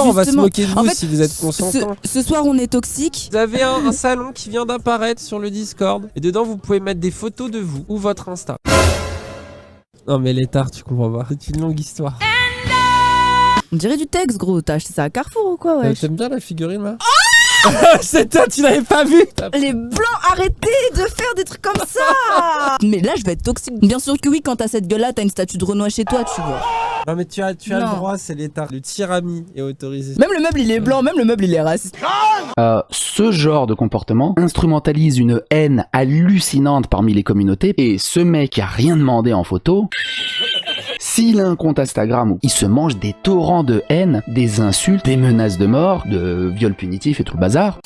On va se moquer de vous en fait, si vous êtes consentant. Ce soir, on est toxique. Vous avez un salon qui vient d'apparaître sur le Discord. Et dedans, vous pouvez mettre des photos de vous ou votre Insta. Non mais l'étard, tu comprends pas. C'est une longue histoire. On dirait du texte, gros. T'as acheté ça à Carrefour ou quoi, ouais? T'aimes bien la figurine là? C'est toi, tu l'avais pas vu? Les blancs, arrêtez de faire des trucs comme ça. Mais là, je vais être toxique. Bien sûr que oui, quand t'as cette gueule-là, t'as une statue de Renoir chez toi, tu vois. Non mais tu as le droit, c'est l'étard. Le tirami est autorisé. Même le meuble, il est blanc. Même le meuble, il est raciste. Ce genre de comportement instrumentalise une haine hallucinante parmi les communautés et ce mec a rien demandé en photo. S'il a un compte Instagram où il se mange des torrents de haine, des insultes, des menaces de mort, de viols punitifs et tout le bazar.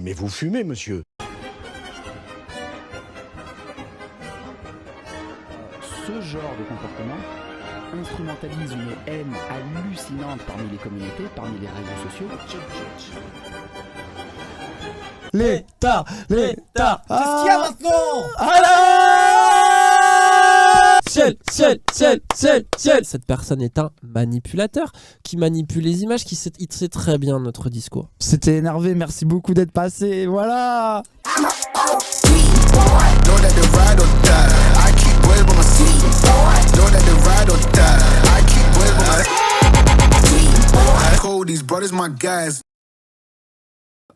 Mais vous fumez, monsieur. Ce genre de comportement instrumentalise une haine hallucinante parmi les communautés, parmi les réseaux sociaux. L'État. Qu'est-ce qu'il y a maintenant? Ciel. Cette personne est un manipulateur qui manipule les images, il sait très bien notre discours. C'était énervé, merci beaucoup d'être passé, voilà.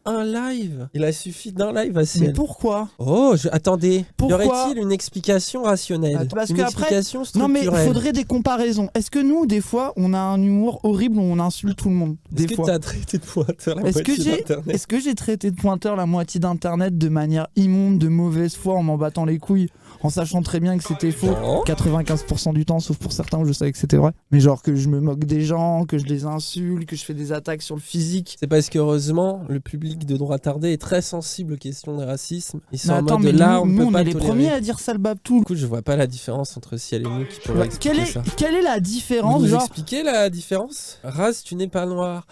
Un live. Il a suffi d'un live à Ciel. Mais pourquoi? Oh, attendez. Pourquoi? Y aurait-il une explication rationnelle? Parce une que explication après, non mais il faudrait des comparaisons. Est-ce que nous, des fois, on a un humour horrible où on insulte tout le monde? Des fois. Est-ce que t'as traité de pointeur la Est-ce moitié d'Internet? Est-ce que j'ai traité de pointeur la moitié d'Internet de manière immonde, de mauvaise foi, en m'en battant les couilles, en sachant très bien que c'était faux? Non. 95% du temps, sauf pour certains où je savais que c'était vrai. Mais genre que je me moque des gens, que je les insulte, que je fais des attaques sur le physique. C'est parce qu'heureusement, le public de droit tardé est très sensible aux questions de racisme. Ils sont Mais en attends, mode mais là, nous, on ne nous, peut on pas est les tolérer. premiers à dire ça le babtou. Du coup, je vois pas la différence entre Ciel et nous qui pourrait expliquer ça. Quelle est la différence, Vous genre expliquez la différence? Race, tu n'es pas noir.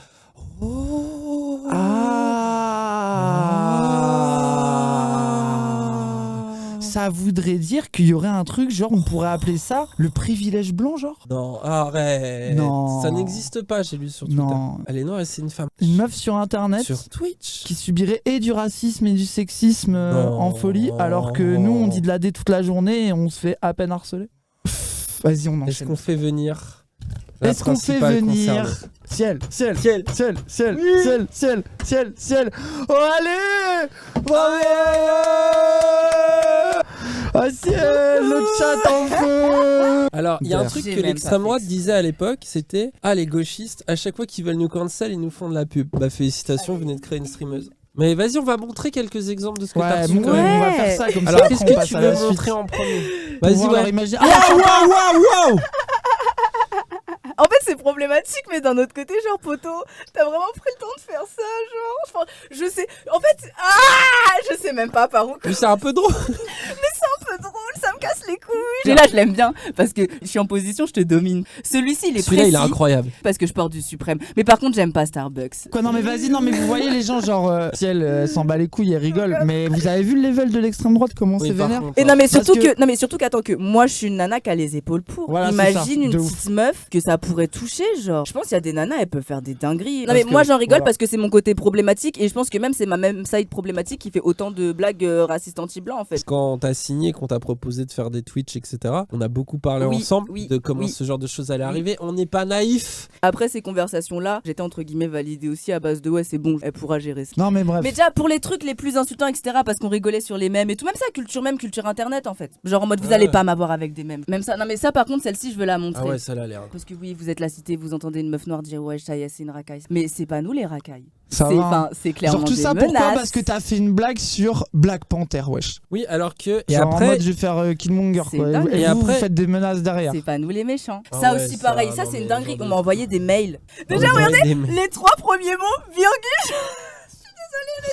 Oh. Ça voudrait dire qu'il y aurait un truc, genre on pourrait appeler ça le privilège blanc, genre? Non, arrête. Non. Ça n'existe pas, j'ai lu sur Twitter. Non. Elle est noire et c'est une femme. Une meuf sur internet Sur Twitch. qui subirait et du racisme et du sexisme en folie, alors que nous on dit de la D toute la journée et on se fait à peine harceler. Vas-y, on Est-ce enchaîne. qu'on fait venir la Est-ce qu'on fait principale venir concernée? Ciel. Oh allez, oh Ciel, le chat en feu. Alors, il y a un truc J'ai que même l'extrême pas droite fait. disait à l'époque, c'était « Ah, les gauchistes, à chaque fois qu'ils veulent nous cancel, ils nous font de la pub. » Bah félicitations, vous venez de créer une streameuse. Mais vas-y, on va montrer quelques exemples de ce que t'as Ouais, reçu bon, quand même. on va faire ça comme Alors, ça. qu'est-ce après, on que passe tu à la veux suite. montrer en premier? Pour Vas-y, voir leur ouais. imaginaire. Waouh. En fait, c'est problématique, mais d'un autre côté, genre, poto, t'as vraiment pris le temps de faire ça, genre. Enfin, je sais. En fait, je sais même pas par où. Mais c'est un peu drôle. C'est un peu drôle, ça me casse les couilles. Et là, je l'aime bien parce que je suis en position, je te domine. Celui-ci, il est Celui-là, précis il est incroyable. parce que je porte du suprême. Mais par contre, j'aime pas Starbucks. Quoi, non mais vas-y, non mais vous voyez les gens genre Ciel s'en bat les couilles et rigole, mais vous avez vu le level de l'extrême droite comment Oui, c'est par vénère? contre, Et non mais Parce surtout que- non mais surtout qu'attends que moi je suis une nana qui a les épaules pour. Voilà, c'est Imagine ça, une de petite meuf que ça pourrait toucher genre. Je pense qu'il y a des nanas elles peuvent faire des dingueries. Non Parce mais que- moi j'en rigole voilà. parce que c'est mon côté problématique et je pense que même c'est ma même side problématique qui fait autant de blagues racistes anti-blancs en fait. Quand t'as signé, qu'on t'a proposé de faire des Twitch, etc., on a beaucoup parlé Oui, ensemble oui, de comment oui. ce genre de choses allait arriver. On n'est pas naïf. Après ces conversations là, j'étais entre guillemets validée aussi à base de ouais c'est bon, elle pourra gérer ça. Non mais bref. Mais déjà pour les trucs les plus insultants etc parce qu'on rigolait sur les mèmes et tout même ça culture internet en fait genre en mode vous Ouais. allez pas m'avoir avec des mèmes même ça non mais ça par contre celle-ci je veux la montrer Ah ouais, ça a l'air. parce que oui vous êtes la cité vous entendez une meuf noire dire ouais ça y est c'est une racaille mais c'est pas nous les racailles Ça c'est va. enfin c'est clairement Genre tout des ça menaces. pourquoi? Parce que t'as fait une blague sur Black Panther, wesh. Oui, alors que. Et Genre en après. mode je vais faire Killmonger C'est quoi. dingue. Et, Et vous, après- vous faites des menaces derrière. c'est pas nous les méchants Ah ça ouais, aussi ça, pareil ça non, c'est une mais dinguerie genre on de- m'a envoyé des mails déjà on regardez dirait des- les 3 premiers mots virgule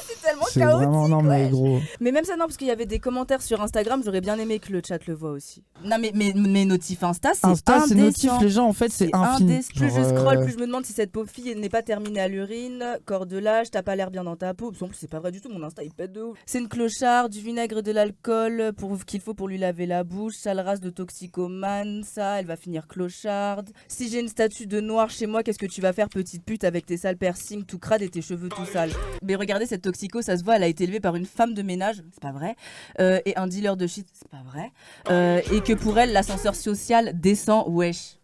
c'est tellement C'est chaotique. vraiment, non, mais ouais. gros. Mais même ça, non, parce qu'il y avait des commentaires sur Instagram, j'aurais bien aimé que le chat le voit aussi. Non, mais mes notifs Insta, c'est Insta, c'est notif, indécent. les gens, en fait, c'est infini. Plus Genre, je scroll, plus je me demande si cette pauvre fille n'est pas terminée à l'urine, corps de l'âge, t'as pas l'air bien dans ta peau. En plus, c'est pas vrai du tout, mon Insta il pète de ouf. C'est une clocharde, du vinaigre, de l'alcool qu'il faut pour lui laver la bouche, sale race de toxicomane, ça, elle va finir clocharde. Si j'ai une statue de noir chez moi, qu'est-ce que tu vas faire, petite pute, avec tes sales piercings tout crades et tes cheveux tout sales? Mais regardez, cette toxico, ça se voit, elle a été élevée par une femme de ménage, c'est pas vrai, et un dealer de shit, c'est pas vrai, et que pour elle, l'ascenseur social descend, wesh.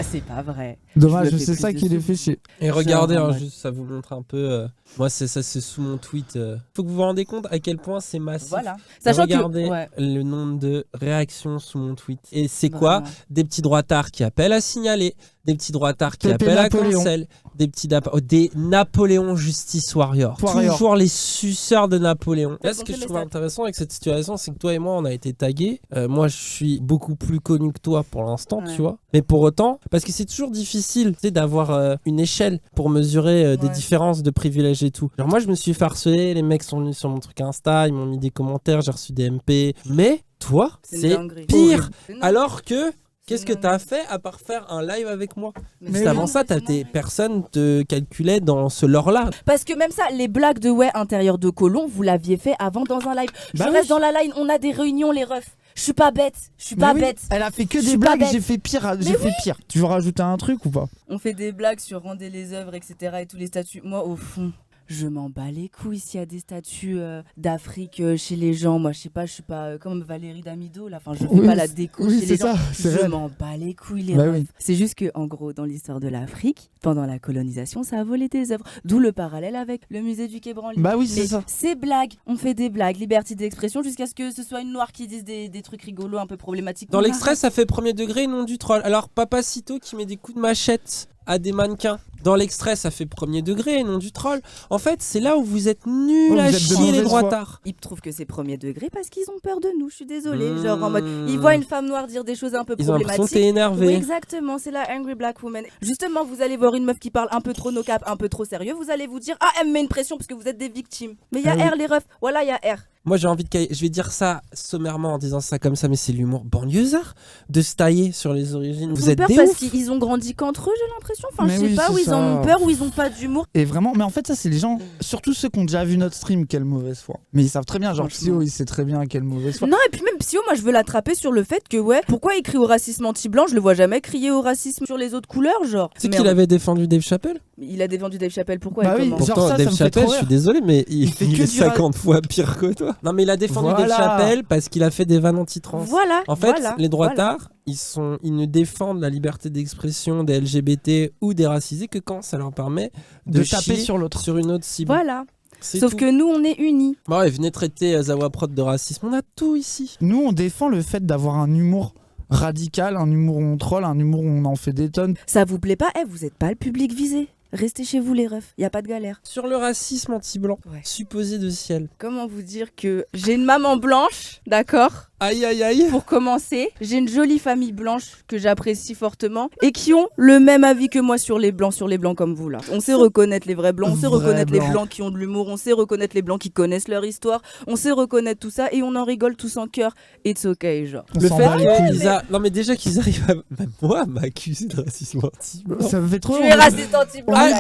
C'est pas vrai. Dommage, Je me fais c'est plus ça de qui les sous. fait chier. Et regardez, Genre, en hein, mode- juste ça vous montre un peu. Moi, c'est sous mon tweet. Faut que vous vous rendez compte à quel point c'est massif. Voilà. Et Sachant regardez que. Ouais, le nombre de réactions sous mon tweet. Et c'est quoi? vraiment. Des petits droitards qui appellent à signaler, des petits droitards qui Pépé appellent Napoléon. à cancel, des Napoléon Justice Warrior. Warrior. Toujours les suceurs de Napoléon. Là, ce Bon, que je mais trouve ça- intéressant avec cette situation, c'est que toi et moi, on a été tagués. Moi, je suis beaucoup plus connu que toi pour l'instant, Ouais. tu vois. Mais pour autant, parce que c'est toujours difficile, tu sais, d'avoir une échelle pour mesurer des Ouais. différences de privilèges et tout. Genre moi, je me suis fait harceler, les mecs sont venus sur mon truc Insta, ils m'ont mis des commentaires, j'ai reçu des MP. Mais toi, C'est une c'est dinguerie. pire. C'est une Alors que, qu'est-ce une que t'as dinguerie. fait à part faire un live avec moi? Mais Juste c'est avant une ça, dinguerie, c'est une dinguerie. personne te calculait dans ce lore-là. Parce que même ça, les blagues de ouais intérieur de colon, vous l'aviez fait avant dans un live. Je Bah reste oui. dans la line, on a des réunions les refs. Je suis pas bête, je suis Mais pas oui, bête. Elle a fait que Je des suis pas blagues, bête. j'ai fait pire. J'ai fait pire. Tu veux rajouter un truc ou pas? On fait des blagues sur rendez les œuvres, etc. et tous les statuts. Moi, au fond, je m'en bats les couilles s'il y a des statuts d'Afrique chez les gens. Moi, je sais pas, je suis pas comme Valérie Damido, là. Enfin, je fais Oui, pas la déco oui, chez c'est les gens. ça, c'est Je réel. m'en bats les couilles, les Bah refs. oui. C'est juste que, en gros, dans l'histoire de l'Afrique, pendant la colonisation, ça a volé des œuvres. D'où le parallèle avec le musée du Quai Branly. Bah oui, c'est Mais ça. ces blagues, on fait des blagues, liberté d'expression, jusqu'à ce que ce soit une noire qui dise des trucs rigolos, un peu problématiques. Dans On l'extrait, arrête. ça fait premier degré, non du troll. Alors, Papacito qui met des coups de machette à des mannequins. Dans l'extrait, ça fait premier degré, non du troll. En fait, c'est là où vous êtes nuls Ouais, à vous êtes de chier, les mauvaise foi. droitards. Ils trouvent que c'est premier degré parce qu'ils ont peur de nous, je suis désolée. Mmh. Genre en mode, ils voient une femme noire dire des choses un peu Ils ont l'impression que problématiques. t'es énervé. Oui, exactement, c'est la angry black woman. Justement, vous allez voir une meuf qui parle un peu trop no cap, un peu trop sérieux, vous allez vous dire ah elle me met une pression parce que vous êtes des victimes. Mais il y a Ah oui. R les refs, voilà il y a R. Moi, j'ai envie de je vais dire ça sommairement en disant ça comme ça, mais c'est l'humour banlieusard de se tailler sur les origines. Ils Vous ont êtes peur des parce ouf. qu'ils ont grandi qu'entre eux, j'ai l'impression. Enfin, Mais je sais oui, pas c'est où ils ça. en ont peur, où ils ont pas d'humour. Et vraiment, mais en fait, ça, c'est les gens, surtout ceux qui ont déjà vu notre stream, quelle mauvaise foi. Mais ils savent très bien, genre Franchement. Psyo, il sait très bien quelle mauvaise foi. Non, et puis même Psyo, moi je veux l'attraper sur le fait que, ouais, pourquoi il crie au racisme anti-blanc? Je le vois jamais crier au racisme sur les autres couleurs, genre. C'est Merde. qu'il avait défendu Dave Chappelle. Il a défendu Dave Chappelle, pourquoi Bah et oui, comment genre Pourtant, ça Dave me fait Chappelle, trop je suis rire. désolé, mais il fait est que du 50 fois pire que toi. Non, mais il a défendu Dave Voilà. Chappelle parce qu'il a fait des vannes anti-trans. Voilà. En fait, voilà, les voilà. droitards, ils ne défendent la liberté d'expression des LGBT ou des racisés que quand ça leur permet de, De taper chier sur l'autre. sur une autre cible. Voilà. C'est Sauf tout. que nous, on est unis. Bah ouais, venez traiter Zawa Prod de racisme. On a tout ici. Nous, on défend le fait d'avoir un humour radical, un humour où on troll, un humour où on en fait des tonnes. Ça vous plaît pas? Eh, vous êtes pas le public visé. Restez chez vous, les refs. Y a pas de galère. Sur le racisme anti-blanc, Ouais. supposé de ciel. Comment vous dire que j'ai une maman blanche, d'accord? Aïe aïe aïe. Pour commencer, j'ai une jolie famille blanche que j'apprécie fortement et qui ont le même avis que moi sur les blancs comme vous là. On sait reconnaître les vrais blancs, on sait Vrais reconnaître les blancs. blancs qui ont de l'humour, on sait reconnaître les blancs qui connaissent leur histoire, on sait reconnaître tout ça et on en rigole tous en cœur. It's okay, genre. On Le s'en fait bat les couilles. non mais déjà qu'ils arrivent à même moi à m'accuser de racisme anti-blanc. Ça me fait trop Tu es raciste anti-blanc. Ah, là.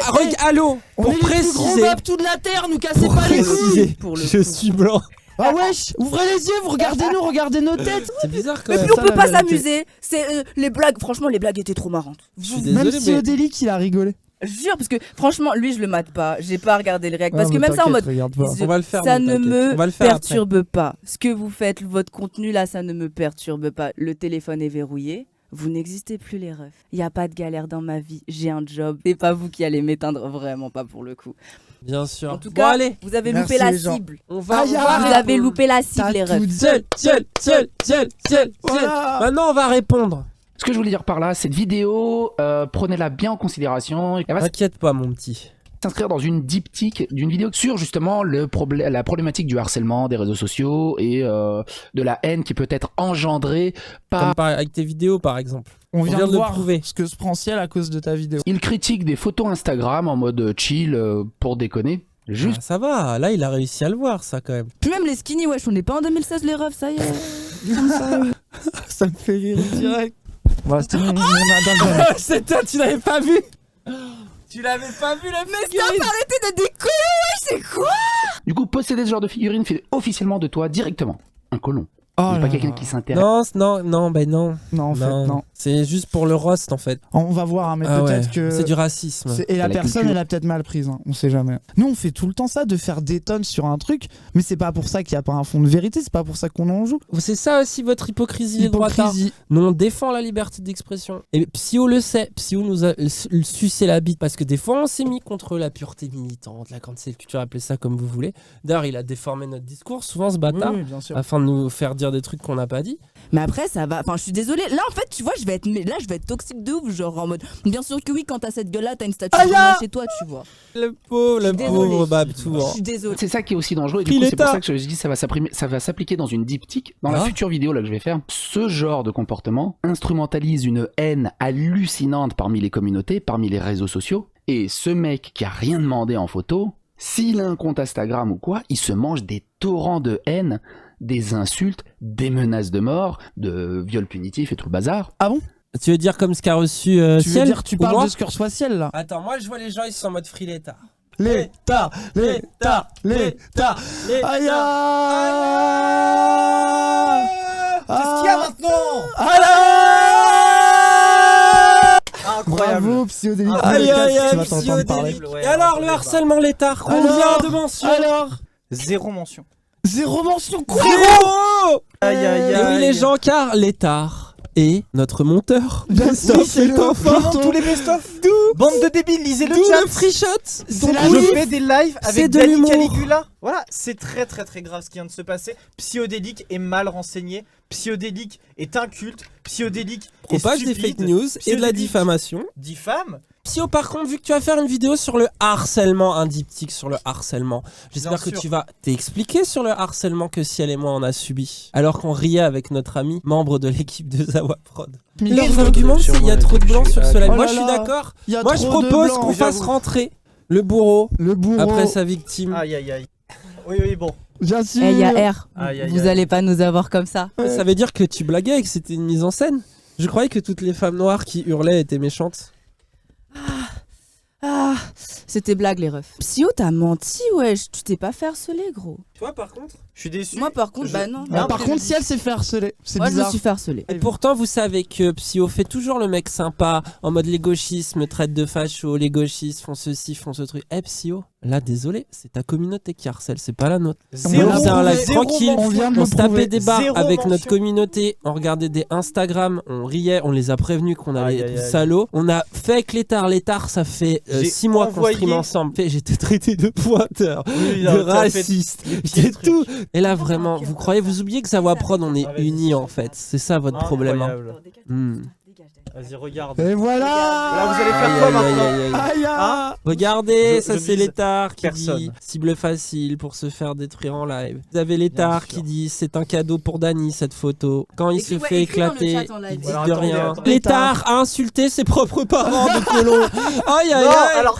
allô, On pour est les plus gros préciser, babtous de la terre, nous cassez pour pas les couilles. préciser, Pour le je coup. suis blanc. Ah wesh, ouvrez les yeux, vous regardez-nous, regardez nos têtes. C'est bizarre quand Et même. puis on ça, peut la pas vérité. s'amuser. C'est les blagues. Franchement, les blagues étaient trop marrantes. Je suis Même désolé, si mais Odélique, il a rigolé. Jure, parce que franchement, lui, je le mate pas. J'ai pas regardé le réact. Parce Ah, que mais même ça en t'inquiète, mode. regarde pas. on va le faire. Ça nous, ne t'inquiète. me on va le faire après. perturbe pas. Ce que vous faites, votre contenu là, ça ne me perturbe pas. Le téléphone est verrouillé. Vous n'existez plus les refs. Il y a pas de galère dans ma vie. J'ai un job. C'est pas vous qui allez m'éteindre, vraiment pas pour le coup. Bien sûr. En tout Bon, cas, allez, vous avez Merci, loupé la les gens. cible. on va. Aïe, on va aïe, Vous avez loupé la cible, T'as les tout refs. dit. Tiens. Voilà. Maintenant, on va répondre. Ce que je voulais dire par là, cette vidéo, prenez-la bien en consideration. Elle va T'inquiète pas, mon petit. s'inscrire dans une diptyque d'une vidéo sur justement la problématique du harcèlement des réseaux sociaux et de la haine qui peut être engendrée par... Avec tes vidéos, par exemple. On vient vient de de le voir prouver. ce que se prend ciel à cause de ta vidéo. Il critique des photos Instagram en mode chill pour déconner. Juste. Ah, ça va, là il a réussi à le voir ça quand même. Puis même les skinny, wesh, on n'est pas en 2016 les refs, ça y est. Comme ça, Ça me fait rire direct. Voilà, c'était mon adage. C'est toi, tu l'avais pas vu. Tu l'avais pas vu la Mais stop, arrêtez de déconner, wesh, c'est quoi? Du coup, posséder ce genre de figurine fait officiellement de toi directement un colon. Oh Et là pas quelqu'un là. qui s'intéresse. Non, non, ben non. Non, en fait, non. C'est juste pour le roast en fait. On va voir, hein, mais Ah peut-être ouais, que. c'est du racisme. Et la la personne, culture. elle a peut-être mal prise, hein. On sait jamais. Nous, on fait tout le temps ça, de faire des tonnes sur un truc, mais c'est pas pour ça qu'il y a pas un fond de vérité, c'est pas pour ça qu'on en joue. C'est ça aussi votre hypocrisie les droitards. Hypocrisie. Nous on défend la liberté d'expression. Et Psyo le sait, Psyo nous a sucé la bite parce que des fois on s'est mis contre la pureté militante, la cancel culture, appelez ça comme vous voulez. D'ailleurs il a déformé notre discours, souvent ce bâtard, Oui, bien sûr. afin de nous faire dire des trucs qu'on n'a pas dit. Mais après, ça va. Enfin, je suis désolée. Là, en fait, tu vois, je vais être toxique de ouf, genre en mode. Bien sûr que oui, quand t'as cette gueule-là, t'as une statue de moi chez toi, tu vois. Le pauvre désolée. pauvre Babtou. Je hein. suis désolée. C'est ça qui est aussi dangereux et du Puis coup c'est pour l'État. ça que je dis ça va s'appliquer dans une diptyque dans la Ah. future vidéo là que je vais faire. Ce genre de comportement instrumentalise une haine hallucinante parmi les communautés, parmi les réseaux sociaux et ce mec qui a rien demandé en photo, s'il a un compte Instagram ou quoi, il se mange des torrents de haine, des insultes, des menaces de mort, de viols punitifs et tout le bazar. Ah bon? Tu veux dire comme ce qu'a reçu Tu veux Ciel dire, tu ou parles moi de ce que reçoit Ciel là? Attends, moi je vois les gens, ils sont en mode free l'état. L'État, l'État, l'État. Aïe Qu'est-ce qu'il y a maintenant? Incroyable. Bravo, Psyodélique. Aïe aïe Tu aïe, vas t'entendre parler. Psyodélique. Ouais, Et alors le ouais, harcèlement l'état, combien Alors de mentions? Alors, 0 mention. 0 mention quoi? Zéro. Aïe aïe Et aïe. oui les gens, car l'état est notre monteur. Bien sûr, Oui, c'est c'est un le fort. Vraiment tous les best-of. D'où Bande de débiles, lisez le D'où chat. le free shot. Donc la Je oui. fais des lives C'est avec de Dani l'humour. Caligula. Voilà, c'est très très très grave ce qui vient de se passer. Psyodélique est mal renseigné. Psyodélique est inculte. Psyodélique est propage des stupide. fake news et de la Psyodélique diffamation. diffame. Psyo, par contre, vu que tu vas faire une vidéo sur le harcèlement, un diptyque sur le harcèlement, j'espère Bien que sûr. tu vas t'expliquer sur le harcèlement que Ciel et moi on a subi. Alors qu'on riait avec notre ami, membre de l'équipe de Zawa Prod. Leurs arguments, c'est il y a trop de blanc sur ce live. Oh Moi là je suis là. d'accord. Il y a Moi je trop de propose blanc. qu'on fasse J'avoue. rentrer le bourreau Le bourreau. après sa victime. Aïe aïe aïe. Oui oui bon. Bien sûr. Eh, y a R. Aïe, aïe, Vous aïe. allez pas nous avoir comme ça. Ça veut dire que tu blaguais et que c'était une mise en scène. Je croyais que toutes les femmes noires qui hurlaient étaient méchantes. Ah, c'était blague les refs. Psyo, t'as menti, wesh. Tu t'es pas fait harceler, gros. Toi par contre. Je suis déçu. Moi, par contre, bah non. Bah, par Imprévisible. contre, Ciel s'est fait harceler. C'est Moi, je me bizarre. suis fait harceler. Et pourtant, vous savez que Psyo fait toujours le mec sympa, en mode les gauchistes me traitent de facho, les gauchistes font ceci, font ce truc. Eh Psyo, là désolé, c'est ta communauté qui harcèle, c'est pas la nôtre. Zéro On faisait un live zéro tranquille, on vient de on le se tapait prouver. des barres Zéro avec mention. notre communauté, on regardait des Instagram, on riait, on les a prévenus qu'on allait Aïe, aïe, être aïe. salauds. On a fait avec l'étard ça fait J'ai 6 mois qu'on envoyé- stream ensemble. J'étais traité de pointeur, Oui, de non, t'as fait raciste, les pires j'étais trucs. tout. Et là vraiment, vous croyez, vous oubliez que Zawa Prod, on est Ah, vas-y. unis en fait. C'est ça votre problème. Hein. Incroyable. Hmm. Vas-y regarde. Et voilà. Là vous allez faire Aïe, quoi aïe, aïe, maintenant aïe, aïe. Aïe, Hein Regardez, Je ça c'est vise l'étard qui personne. dit cible facile pour se faire détruire en live. Vous avez l'étard Bien qui sûr. dit c'est un cadeau pour Dany cette photo. Quand il se Écris- ouais, fait écris dans le éclater, chat en live. il dit Alors, de attendez, rien. attendez. L'étard a insulté ses propres parents de colon. Aïe aïe Non aïe. alors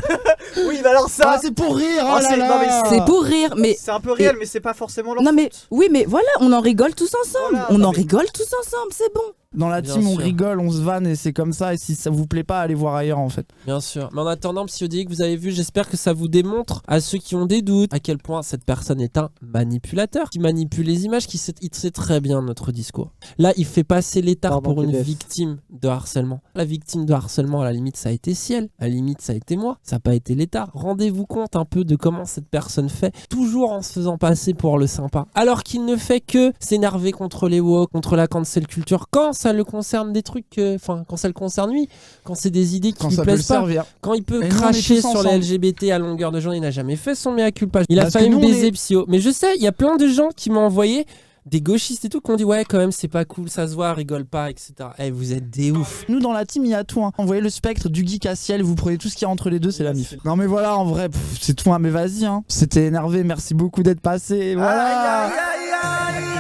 oui mais alors ça Ah, c'est pour rire. Ah, Oh là c'est- non, mais là. C'est pour rire, mais. c'est un peu réel mais c'est pas forcément leur Non, mais. faute. Oui, mais voilà, on en rigole tous ensemble. Voilà, on non, en mais- rigole tous ensemble, c'est bon. Dans la Bien team, on sûr. rigole, on se vanne et c'est comme ça. Et si ça vous plaît pas, allez voir ailleurs en fait. Bien sûr. Mais en attendant, Psyodélique, vous avez vu, j'espère que ça vous démontre à ceux qui ont des doutes à quel point cette personne est un manipulateur qui manipule les images, il sait très bien notre discours. Là, il fait passer l'étard Pardon, pour une PDF. victime de harcèlement. La victime de harcèlement, à la limite, ça a été Ciel. À la limite, ça a été moi. Ça n'a pas été l'étard. Rendez-vous compte un peu de comment cette personne fait, toujours en se faisant passer pour le sympa. Alors qu'il ne fait que s'énerver contre les woke, contre la cancel culture, quand ça le concerne des trucs, enfin, quand ça le concerne lui, quand c'est des idées qui Quand lui ça peut le plaisent pas. servir. Quand il peut Et nous, on est cracher tous sur les ensemble. LGBT à longueur de journée, il n'a jamais fait son mea culpa. Il a Parce failli que me nous, on baiser est- Psyo. Mais je sais, il y a plein de gens qui m'ont envoyé des gauchistes et tout qui ont dit ouais quand même c'est pas cool, ça se voit, rigole pas, etc. Eh, vous êtes des ouf. Nous dans la team il y a tout hein. Envoyez le spectre du geek à Ciel, vous prenez tout ce qu'il y a entre les deux, c'est la mif. Non mais voilà en vrai c'est tout hein. Mais vas-y hein. C'était énervé, merci beaucoup d'être passé. Voilà. Aïe, aïe, aïe, aïe.